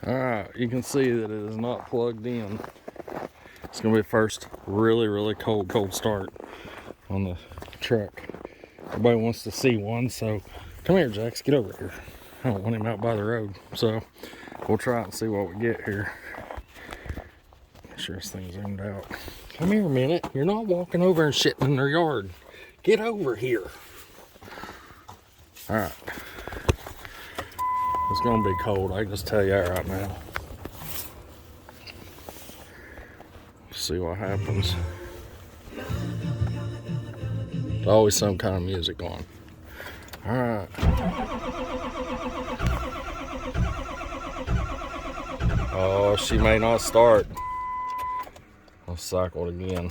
Alright, you can see that it is not plugged in. It's gonna be the first really cold start on the truck. Everybody wants to see one, so come here, Jax, get over here. I don't want him out by the road, so we'll try it and see what we get here. Make sure this thing's zoomed out. Come here a minute. You're not walking over and shitting in their yard. Get over here. Alright. It's gonna be cold, I can just tell you that right now. See what happens. There's always some kind of music on. Alright. Oh, she may not start. I'll cycle it again.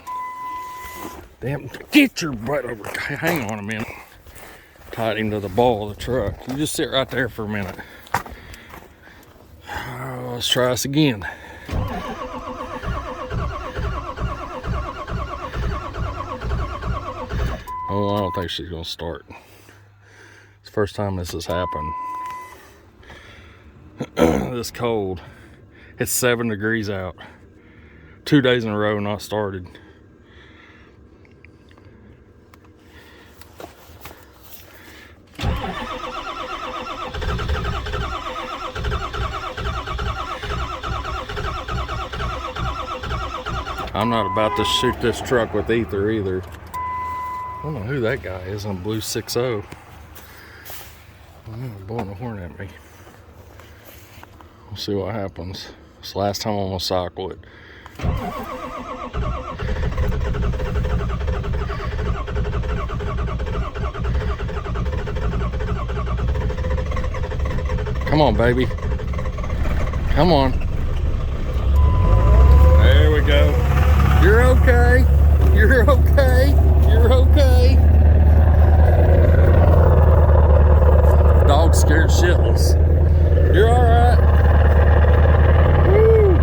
Damn, get your butt over. Hang on a minute. Tied him to the ball of the truck. You just sit right there for a minute. Oh, let's try this again. Oh, I don't think she's gonna start. It's the first time this has happened. This cold. It's 7 degrees out. 2 days in a row not started. I'm not about to shoot this truck with ether either. I don't know who that guy is on blue 6.0. Blowing a horn at me. We'll see what happens. It's the last time I'm gonna cycle it. Come on, baby. Come on. There we go. You're okay. You're okay. You're okay. Dog's scared shitless. You're alright. Woo!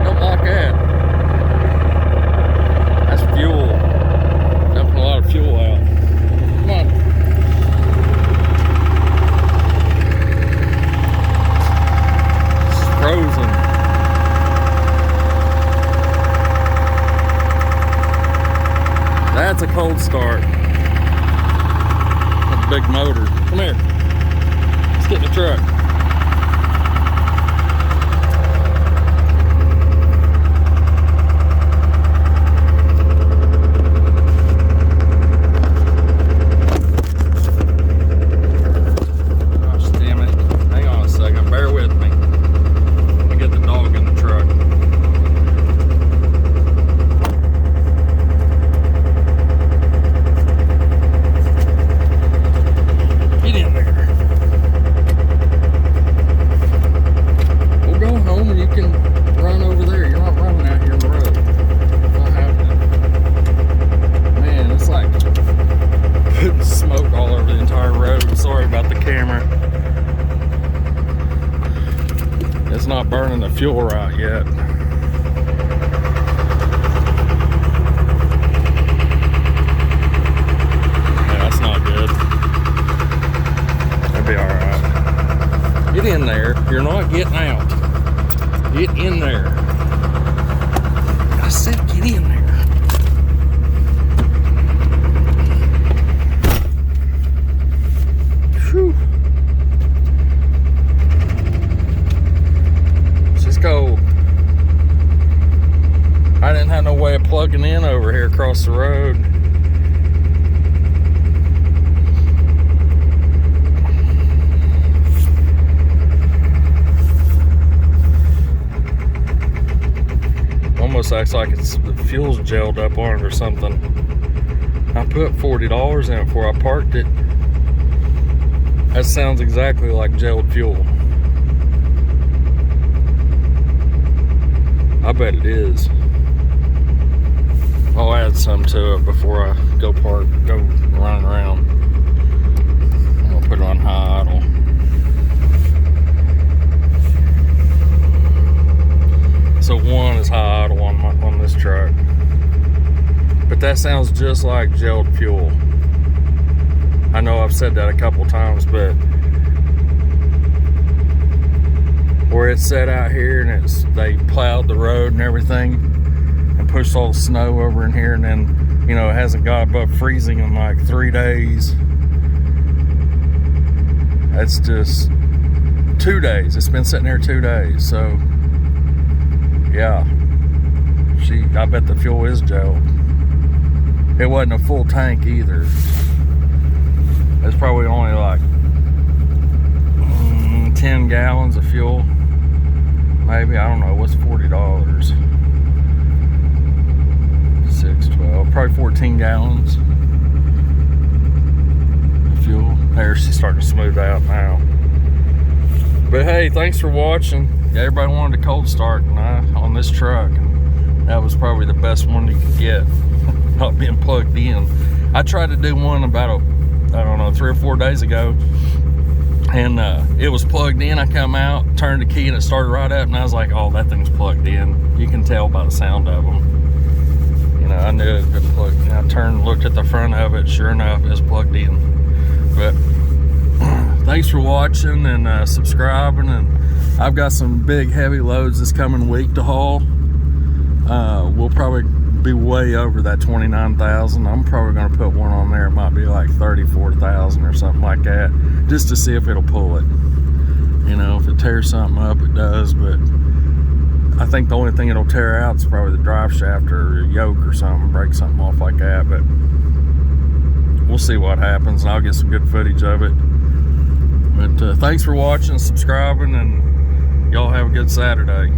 Don't like that. That's fuel. Dumping a lot of fuel out. Come on. It's frozen. That's a cold start. That's a big motor. Come here. Let's get in the truck. Gosh damn it. Hang on a second. Bear with me. Let me get the dog in the truck. Smoke all over the entire road. Sorry about the camera. It's not burning the fuel right yet. Yeah, that's not good. That'll be alright. Get in there. You're not getting out. Get in there. I said get in there. Cold. I didn't have no way of plugging in over here across the road. Almost acts like the fuel's gelled up on it or something. I put $40 in it before I parked it. That sounds exactly like gelled fuel. I bet it is. I'll add some to it before I go running around. I'm gonna put it on high idle. So 1 is high idle on this truck. But that sounds just like gelled fuel. I know I've said that a couple times, but we're where it's set out here, and they plowed the road and everything and pushed all the snow over in here, and then, you know, it hasn't got above freezing in like 3 days. That's just 2 days. It's been sitting there 2 days. So yeah, I bet the fuel is gel. It wasn't a full tank either. It's probably only like 10 gallons of fuel. Maybe, I don't know. What's $40? 6, 12, probably 14 gallons of fuel. There, she's starting to smooth out now. But hey, thanks for watching. Yeah, everybody wanted a cold start on this truck, and that was probably the best one you could get, not being plugged in. I tried to do one about I don't know, 3 or 4 days ago, and it was plugged in. I come out, turned the key, and it started right up, and I was like, oh, that thing's plugged in. You can tell by the sound of them. You know, I knew it had been plugged in. I turned and looked at the front of it. Sure enough, it was plugged in. But thanks for watching and subscribing. And I've got some big heavy loads this coming week to haul. We'll probably be way over that 29,000. I'm probably going to put one on there. It might be like 34,000 or something like that, just to see if it'll pull it. You know, if it tears something up, it does. But I think the only thing it'll tear out is probably the drive shaft or yoke or something, break something off like that. But we'll see what happens, and I'll get some good footage of it. But thanks for watching, subscribing, and y'all have a good Saturday.